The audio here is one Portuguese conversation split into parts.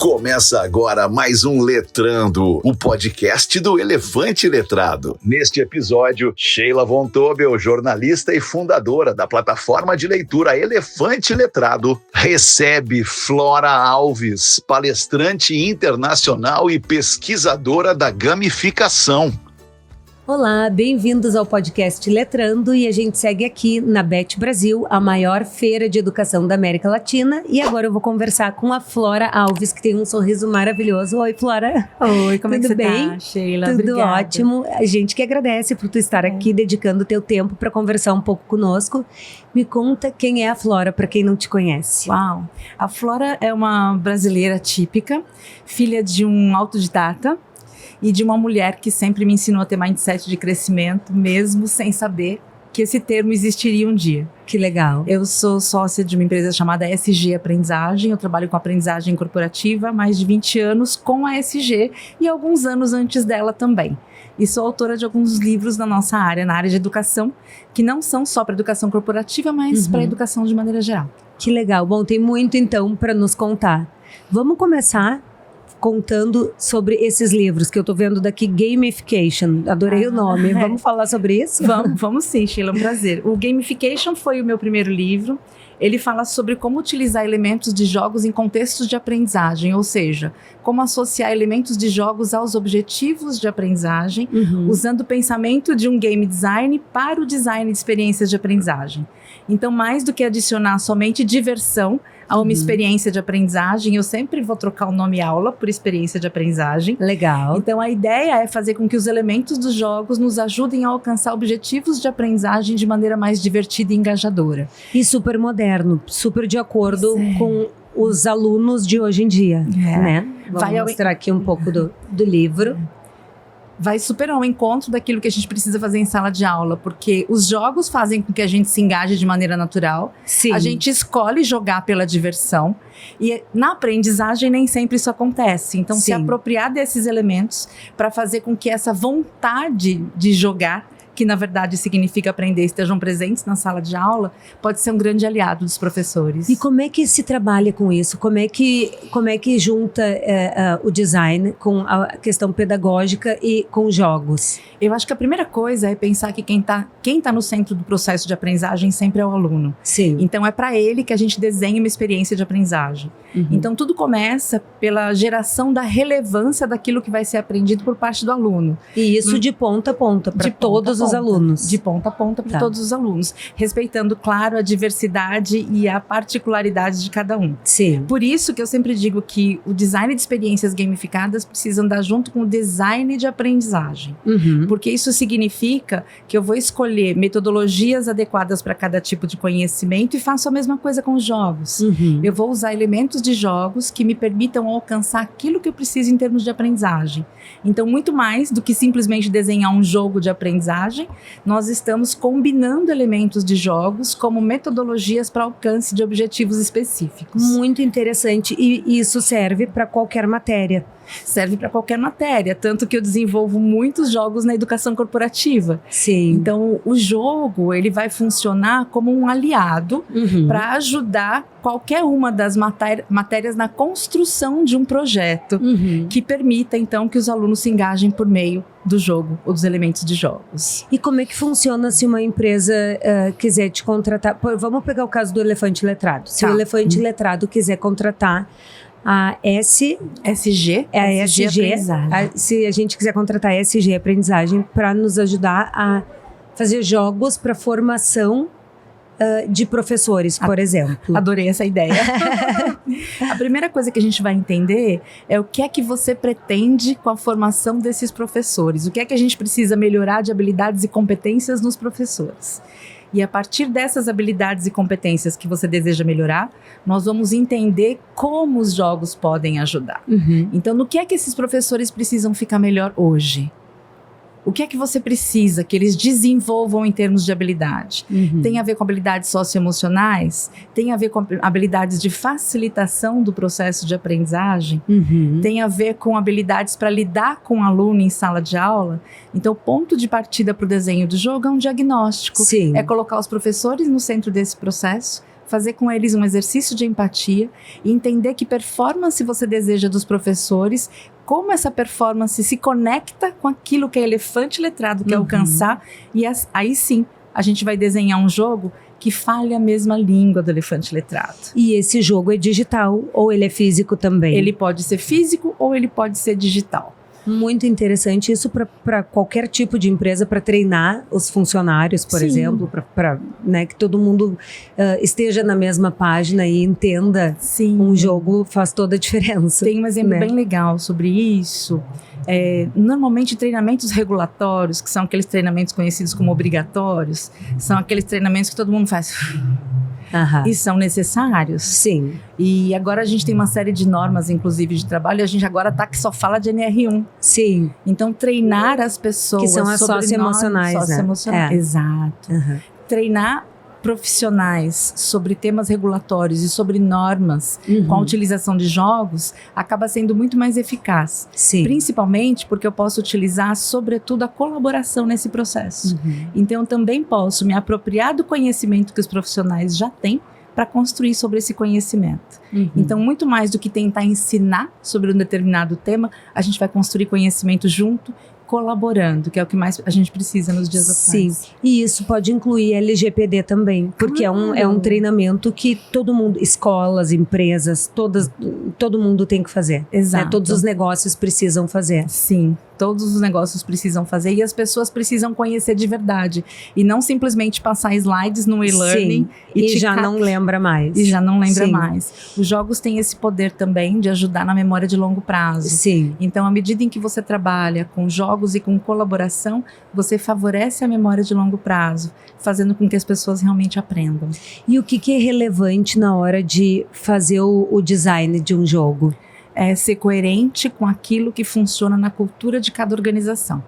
Começa agora mais um Letrando, o podcast do Elefante Letrado. Neste episódio, Sheila Von Tobel, jornalista e fundadora da plataforma de leitura Elefante Letrado, recebe Flora Alves, palestrante internacional e pesquisadora da gamificação. Olá, bem-vindos ao podcast Letrando, e a gente segue aqui na Bet Brasil, a maior feira de educação da América Latina, e agora eu vou conversar com a Flora Alves, que tem um sorriso maravilhoso. Oi, Flora. Oi, como é que você bem? tá, Sheila? Tudo Obrigada. ótimo. A gente que agradece por tu estar aqui, dedicando o teu tempo para conversar um pouco conosco. Me conta quem é a Flora, para quem não te conhece. Uau! A Flora é uma brasileira típica, filha de um autodidata, e de uma mulher que sempre me ensinou a ter mindset de crescimento, mesmo sem saber que esse termo existiria um dia. Que legal. Eu sou sócia de uma empresa chamada SG Aprendizagem, eu trabalho com aprendizagem corporativa há mais de 20 anos com a SG e alguns anos antes dela também. E sou autora de alguns livros na nossa área, na área de educação, que não são só para educação corporativa, mas para educação de maneira geral. Que legal. Bom, tem muito então para nos contar. Vamos começar contando sobre esses livros que eu tô vendo daqui, Gamification. Adorei o nome. Vamos falar sobre isso? Vamos sim, Sheila, é um prazer. O Gamification foi o meu primeiro livro. Ele fala sobre como utilizar elementos de jogos em contextos de aprendizagem, ou seja, como associar elementos de jogos aos objetivos de aprendizagem, usando o pensamento de um game design para o design de experiências de aprendizagem. Então, mais do que adicionar somente diversão a uma experiência de aprendizagem, eu sempre vou trocar o nome aula por experiência de aprendizagem. Legal. Então, a ideia é fazer com que os elementos dos jogos nos ajudem a alcançar objetivos de aprendizagem de maneira mais divertida e engajadora. E super moderno, super de acordo com os alunos de hoje em dia, né? Vamos mostrar aqui um pouco do livro. Vai super ao encontro daquilo que a gente precisa fazer em sala de aula, porque os jogos fazem com que a gente se engaje de maneira natural. Sim. A gente escolhe jogar pela diversão e na aprendizagem nem sempre isso acontece. Então, se apropriar desses elementos para fazer com que essa vontade de jogar, que na verdade significa aprender, estejam presentes na sala de aula, pode ser um grande aliado dos professores. E como é que se trabalha com isso? Como é que junta o design com a questão pedagógica e com jogos? Eu acho que a primeira coisa é pensar que quem tá no centro do processo de aprendizagem sempre é o aluno. Sim. Então é para ele que a gente desenha uma experiência de aprendizagem. Então tudo começa pela geração da relevância daquilo que vai ser aprendido por parte do aluno. E isso de ponta a ponta, para todos os alunos. De ponta a ponta para todos os alunos. Respeitando, claro, a diversidade e a particularidade de cada um. Sim. Por isso que eu sempre digo que o design de experiências gamificadas precisa andar junto com o design de aprendizagem. Porque isso significa que eu vou escolher metodologias adequadas para cada tipo de conhecimento e faço a mesma coisa com os jogos. Eu vou usar elementos de jogos que me permitam alcançar aquilo que eu preciso em termos de aprendizagem. Então, muito mais do que simplesmente desenhar um jogo de aprendizagem, nós estamos combinando elementos de jogos como metodologias para alcance de objetivos específicos. Muito interessante. E isso serve para qualquer matéria. Serve para qualquer matéria, tanto que eu desenvolvo muitos jogos na educação corporativa. Sim. Então, o jogo, ele vai funcionar como um aliado para ajudar qualquer uma das matérias na construção de um projeto que permita, então, que os alunos se engajem por meio do jogo ou dos elementos de jogos. E como é que funciona se uma empresa quiser te contratar? Vamos pegar o caso do Elefante Letrado. Se o Elefante Letrado quiser contratar a SG, se a gente quiser contratar a SG Aprendizagem para nos ajudar a fazer jogos para formação de professores, por exemplo. Adorei essa ideia. A primeira coisa que a gente vai entender é o que é que você pretende com a formação desses professores. O que é que a gente precisa melhorar de habilidades e competências nos professores. E a partir dessas habilidades e competências que você deseja melhorar, nós vamos entender como os jogos podem ajudar. Então, no que é que esses professores precisam ficar melhor hoje? O que é que você precisa que eles desenvolvam em termos de habilidade? Tem a ver com habilidades socioemocionais? Tem a ver com habilidades de facilitação do processo de aprendizagem? Tem a ver com habilidades para lidar com o aluno em sala de aula? Então, o ponto de partida para o desenho do jogo é um diagnóstico. Sim. É colocar os professores no centro desse processo, fazer com eles um exercício de empatia e entender que performance você deseja dos professores, como essa performance se conecta com aquilo que a elefante letrado quer alcançar, e aí sim a gente vai desenhar um jogo que fale a mesma língua do elefante letrado. E esse jogo é digital ou ele é físico também? Ele pode ser físico ou ele pode ser digital. Muito interessante isso para qualquer tipo de empresa, para treinar os funcionários, por exemplo, para né, que todo mundo esteja na mesma página e entenda. Um jogo faz toda a diferença. Tem um exemplo bem legal sobre isso. Normalmente treinamentos regulatórios, que são aqueles treinamentos conhecidos como obrigatórios, são aqueles treinamentos que todo mundo faz... E são necessários. Sim. E agora a gente tem uma série de normas, inclusive de trabalho, e a gente agora que só fala de NR1. Sim. Então, treinar as pessoas... Que são as socioemocionais, socioemocionais, exato. Treinar profissionais sobre temas regulatórios e sobre normas com a utilização de jogos acaba sendo muito mais eficaz. Sim. Principalmente porque eu posso utilizar, sobretudo, a colaboração nesse processo. Então, eu também posso me apropriar do conhecimento que os profissionais já têm para construir sobre esse conhecimento. Então, muito mais do que tentar ensinar sobre um determinado tema, a gente vai construir conhecimento junto, colaborando, que é o que mais a gente precisa nos dias atuais. Sim, e isso pode incluir LGPD também, porque é um treinamento que todo mundo, escolas, empresas, todo mundo tem que fazer. Exato. Né? Todos os negócios precisam fazer. Sim, todos os negócios precisam fazer e as pessoas precisam conhecer de verdade e não simplesmente passar slides no e-learning e já não lembra mais. E já não lembra mais. Os jogos têm esse poder também de ajudar na memória de longo prazo. Sim. Então, à medida em que você trabalha com jogos e com colaboração, você favorece a memória de longo prazo, fazendo com que as pessoas realmente aprendam. E o que é relevante na hora de fazer o design de um jogo? É ser coerente com aquilo que funciona na cultura de cada organização.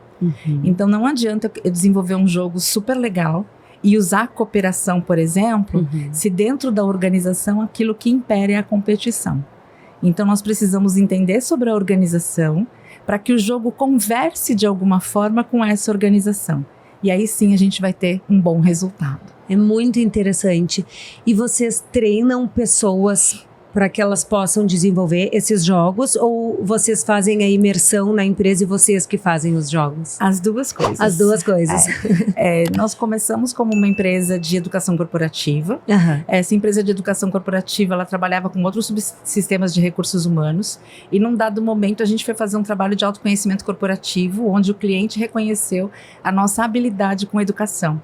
Então, não adianta eu desenvolver um jogo super legal e usar a cooperação, por exemplo, se dentro da organização aquilo que impere é a competição. Então, nós precisamos entender sobre a organização para que o jogo converse de alguma forma com essa organização. E aí sim a gente vai ter um bom resultado. É muito interessante. E vocês treinam pessoas para que elas possam desenvolver esses jogos, ou vocês fazem a imersão na empresa e vocês que fazem os jogos? As duas coisas. As duas coisas. Nós começamos como uma empresa de educação corporativa. Essa empresa de educação corporativa, ela trabalhava com outros subsistemas de recursos humanos, e num dado momento a gente foi fazer um trabalho de autoconhecimento corporativo, onde o cliente reconheceu a nossa habilidade com educação.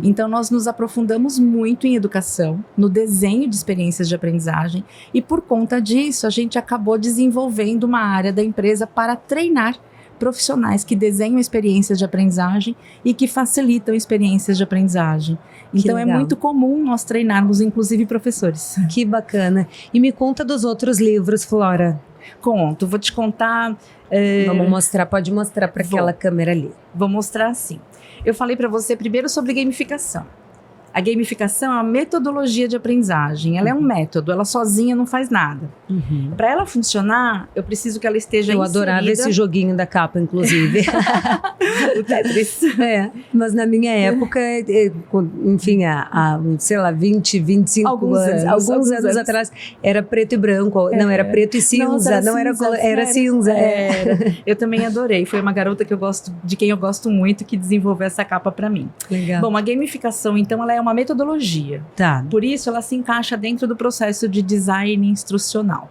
Então nós nos aprofundamos muito em educação, no desenho de experiências de aprendizagem, e por conta disso, a gente acabou desenvolvendo uma área da empresa para treinar profissionais que desenham experiências de aprendizagem e que facilitam experiências de aprendizagem. Então é muito comum nós treinarmos, inclusive, professores. Que bacana. E me conta dos outros livros, Flora. Conto, vou te contar... Vamos mostrar, pode mostrar para aquela câmera ali. Vou mostrar assim. Eu falei para você primeiro sobre gamificação. A gamificação é uma metodologia de aprendizagem. Ela é um método, ela sozinha não faz nada. Para ela funcionar, eu preciso que ela esteja inserida. Eu adorava esse joguinho da capa, inclusive. O Tetris. Mas na minha época, enfim, há sei lá, 20, 25 alguns anos atrás, era preto e branco. Não, era preto e cinza. Era cinza. Eu também adorei. Foi uma garota de quem eu gosto muito, que desenvolveu essa capa para mim. Legal. Bom, a gamificação, então, ela é uma metodologia. Por isso, ela se encaixa dentro do processo de design instrucional.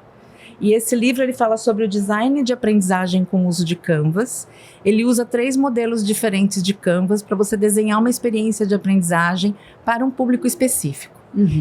E esse livro, ele fala sobre o design de aprendizagem com o uso de Canvas. Ele usa 3 modelos diferentes de Canvas para você desenhar uma experiência de aprendizagem para um público específico.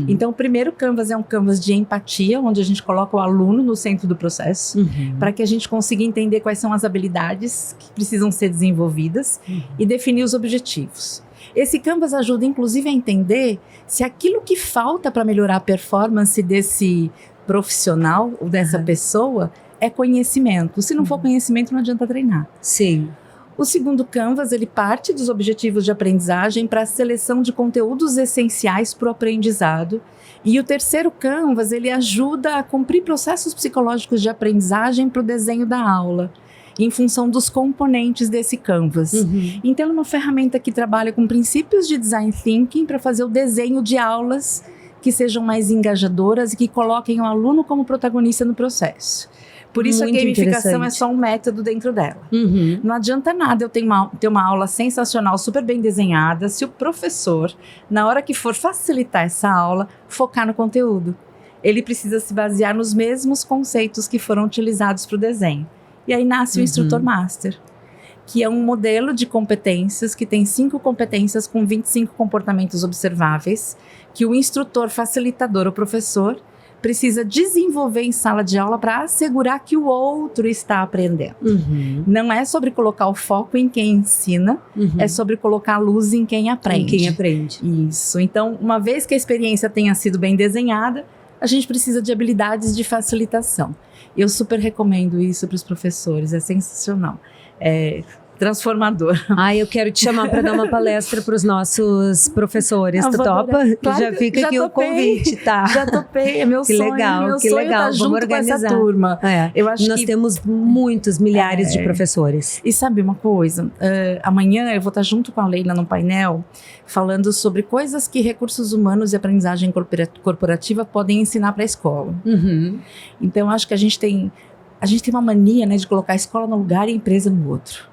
Então, o primeiro Canvas é um Canvas de empatia, onde a gente coloca o aluno no centro do processo, para que a gente consiga entender quais são as habilidades que precisam ser desenvolvidas e definir os objetivos. Esse Canvas ajuda, inclusive, a entender se aquilo que falta para melhorar a performance desse profissional ou dessa pessoa é conhecimento. Se não for conhecimento, não adianta treinar. Sim. O segundo Canvas, ele parte dos objetivos de aprendizagem para a seleção de conteúdos essenciais para o aprendizado. E o terceiro Canvas, ele ajuda a cumprir processos psicológicos de aprendizagem para o desenho da aula, em função dos componentes desse Canvas. Então, é uma ferramenta que trabalha com princípios de design thinking para fazer o desenho de aulas que sejam mais engajadoras e que coloquem o aluno como protagonista no processo. Por isso Muito a gamificação é interessante. só um método dentro dela. Uhum. Não adianta nada eu ter uma aula sensacional, super bem desenhada, se o professor, na hora que for facilitar essa aula, focar no conteúdo. Ele precisa se basear nos mesmos conceitos que foram utilizados para o desenho. E aí nasce o instrutor master, que é um modelo de competências que tem 5 competências com 25 comportamentos observáveis, que o instrutor facilitador, o professor, precisa desenvolver em sala de aula para assegurar que o outro está aprendendo. Uhum. Não é sobre colocar o foco em quem ensina, é sobre colocar a luz em quem aprende. Em quem aprende. Isso. Então, uma vez que a experiência tenha sido bem desenhada, a gente precisa de habilidades de facilitação. Eu super recomendo isso para os professores, é sensacional. É transformador. Eu quero te chamar para dar uma palestra para os nossos professores. Tu topa? Claro, já fica aqui o convite, tá? Já topei, é meu Que sonho. legal, meu que sonho legal. tá junto Vamos organizar. com essa turma. Eu acho Nós que temos muitos, milhares de professores. E sabe uma coisa? Amanhã eu vou estar junto com a Leila no painel falando sobre coisas que recursos humanos e aprendizagem corporativa podem ensinar para a escola. Uhum. Então, acho que a gente tem uma mania, né, de colocar a escola num lugar e a empresa no outro.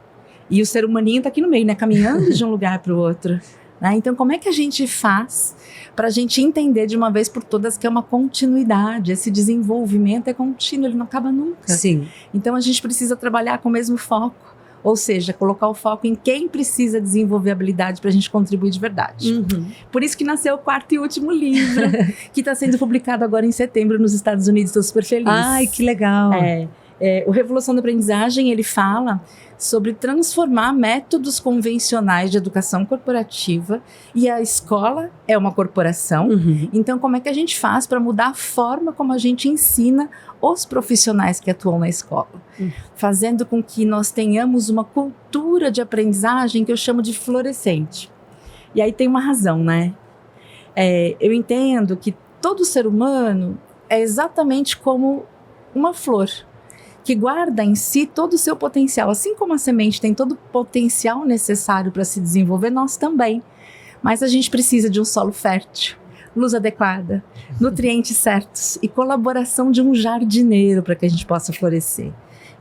E o ser humaninho está aqui no meio, né, caminhando de um lugar para o outro. Né? Então, como é que a gente faz para a gente entender de uma vez por todas que é uma continuidade? Esse desenvolvimento é contínuo, ele não acaba nunca. Sim. Então, a gente precisa trabalhar com o mesmo foco. Ou seja, colocar o foco em quem precisa desenvolver habilidade para a gente contribuir de verdade. Uhum. Por isso que nasceu o 4º e último livro, que está sendo publicado agora em setembro nos Estados Unidos. Estou super feliz. Ai, que legal. O Revolução da Aprendizagem, ele fala sobre transformar métodos convencionais de educação corporativa, e a escola é uma corporação. Uhum. Então, como é que a gente faz para mudar a forma como a gente ensina os profissionais que atuam na escola? Fazendo com que nós tenhamos uma cultura de aprendizagem que eu chamo de florescente. E aí tem uma razão, né? Eu entendo que todo ser humano é exatamente como uma flor, que guarda em si todo o seu potencial. Assim como a semente tem todo o potencial necessário para se desenvolver, nós também. Mas a gente precisa de um solo fértil, luz adequada, nutrientes certos e colaboração de um jardineiro para que a gente possa florescer.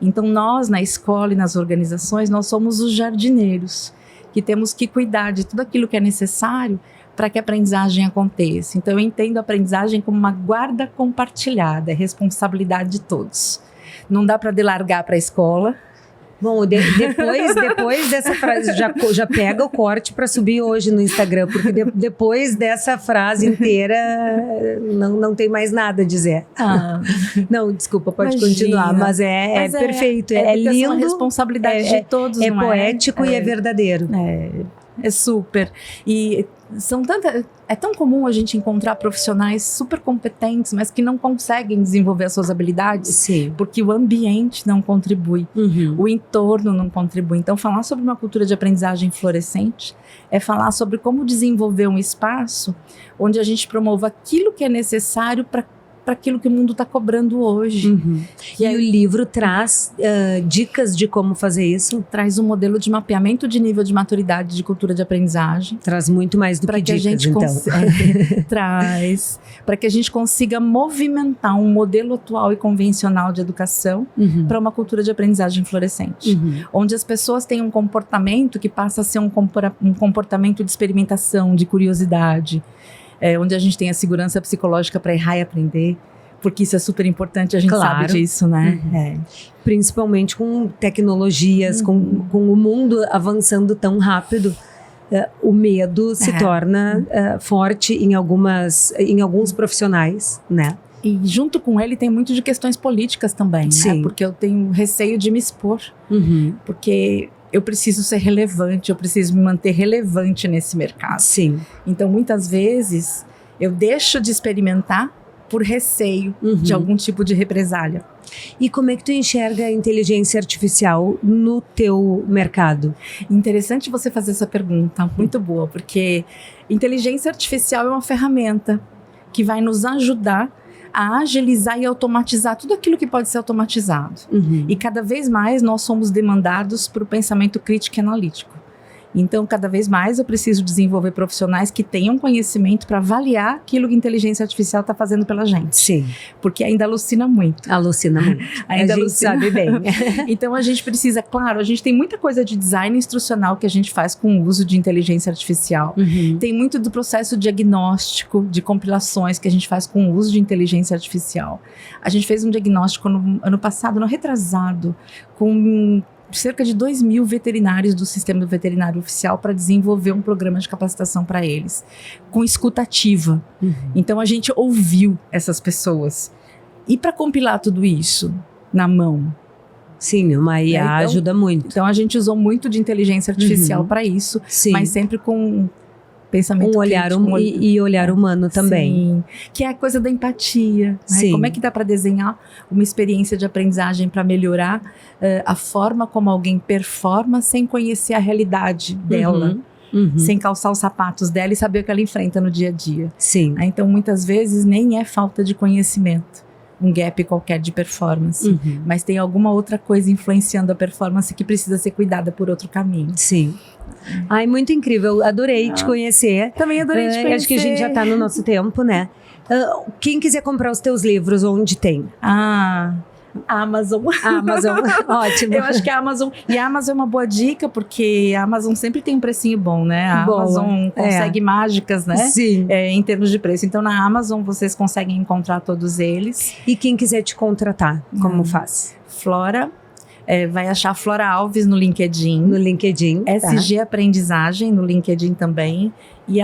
Então nós, na escola e nas organizações, nós somos os jardineiros, que temos que cuidar de tudo aquilo que é necessário para que a aprendizagem aconteça. Então eu entendo a aprendizagem como uma guarda compartilhada, é responsabilidade de todos. Não dá para delargar para a escola. Bom, depois dessa frase, já pega o corte para subir hoje no Instagram, porque depois dessa frase inteira não tem mais nada a dizer. Não, desculpa, pode continuar, mas é perfeito, é lindo. É uma responsabilidade de todos, é não poético e é verdadeiro. É super. E é tão comum a gente encontrar profissionais super competentes, mas que não conseguem desenvolver as suas habilidades. Sim. Porque o ambiente não contribui, Uhum. o entorno não contribui. Então, falar sobre uma cultura de aprendizagem florescente é falar sobre como desenvolver um espaço onde a gente promova aquilo que é necessário para aquilo que o mundo está cobrando hoje. Uhum. E o livro traz dicas de como fazer isso? Traz um modelo de mapeamento de nível de maturidade de cultura de aprendizagem. Traz muito mais do que dicas, então. Traz. Para que a gente consiga movimentar um modelo atual e convencional de educação para uma cultura de aprendizagem florescente. Onde as pessoas têm um comportamento que passa a ser um comportamento de experimentação, de curiosidade. Onde a gente tem a segurança psicológica para errar e aprender, porque isso é super importante, a gente sabe disso, né? Principalmente com tecnologias, com o mundo avançando tão rápido, o medo se torna forte em alguns profissionais, né? E junto com ele tem muito de questões políticas também, né? Porque eu tenho receio de me expor, porque eu preciso ser relevante, eu preciso me manter relevante nesse mercado. Sim. Então, muitas vezes, eu deixo de experimentar por receio de algum tipo de represália. E como é que tu enxerga a inteligência artificial no teu mercado? Interessante você fazer essa pergunta, muito boa, porque inteligência artificial é uma ferramenta que vai nos ajudar a agilizar e automatizar tudo aquilo que pode ser automatizado. E cada vez mais nós somos demandados para o pensamento crítico e analítico. Então, cada vez mais eu preciso desenvolver profissionais que tenham conhecimento para avaliar aquilo que a inteligência artificial está fazendo pela gente. Sim. Porque ainda alucina muito. Alucina muito. Ainda a gente sabe bem. Então, a gente precisa, claro, a gente tem muita coisa de design instrucional que a gente faz com o uso de inteligência artificial. Uhum. Tem muito do processo diagnóstico, de compilações que a gente faz com o uso de inteligência artificial. A gente fez um diagnóstico no ano passado, no retrasado, com cerca de 2.000 veterinários do Sistema Veterinário Oficial para desenvolver um programa de capacitação para eles, com escuta ativa. Uhum. Então, a gente ouviu essas pessoas. E para compilar tudo isso na mão? Sim, uma IA Então, ajuda muito. Então, a gente usou muito de inteligência artificial para isso, Sim. mas sempre com pensamento um olhar crítico, e olhar humano também. Sim, que é a coisa da empatia, né? Sim. Como é que dá para desenhar uma experiência de aprendizagem para melhorar a forma como alguém performa sem conhecer a realidade dela, sem calçar os sapatos dela e saber o que ela enfrenta no dia a dia. Sim. Então, muitas vezes, nem é falta de conhecimento, um gap qualquer de performance, mas tem alguma outra coisa influenciando a performance que precisa ser cuidada por outro caminho. Sim. Ai, muito incrível. Adorei te conhecer. Também adorei te conhecer. Acho que a gente já tá no nosso tempo, né? Quem quiser comprar os teus livros, onde tem? Amazon. Amazon, ótimo. Eu acho que a Amazon... E a Amazon é uma boa dica, porque a Amazon sempre tem um precinho bom, né? A Amazon consegue mágicas, né? Sim. Em termos de preço. Então, na Amazon, vocês conseguem encontrar todos eles. E quem quiser te contratar, como faz? Flora... vai achar Flora Alves no LinkedIn. No LinkedIn. SG Aprendizagem no LinkedIn também. E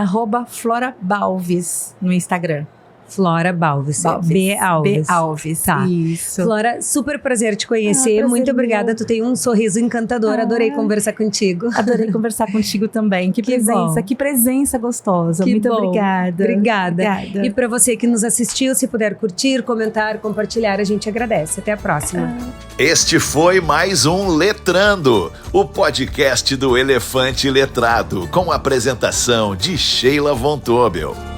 @Flora Balves no Instagram. Flora Balves. B. Alves. B. Alves. Tá. Isso. Flora, super prazer te conhecer. Prazer muito obrigada. meu. Tu tem um sorriso encantador. Adorei conversar contigo. Adorei conversar contigo também. Que presença gostosa. Muito obrigada. Obrigada. E para você que nos assistiu, se puder curtir, comentar, compartilhar, a gente agradece. Até a próxima. Este foi mais um Letrando, o podcast do Elefante Letrado, com a apresentação de Sheila Von Tobel.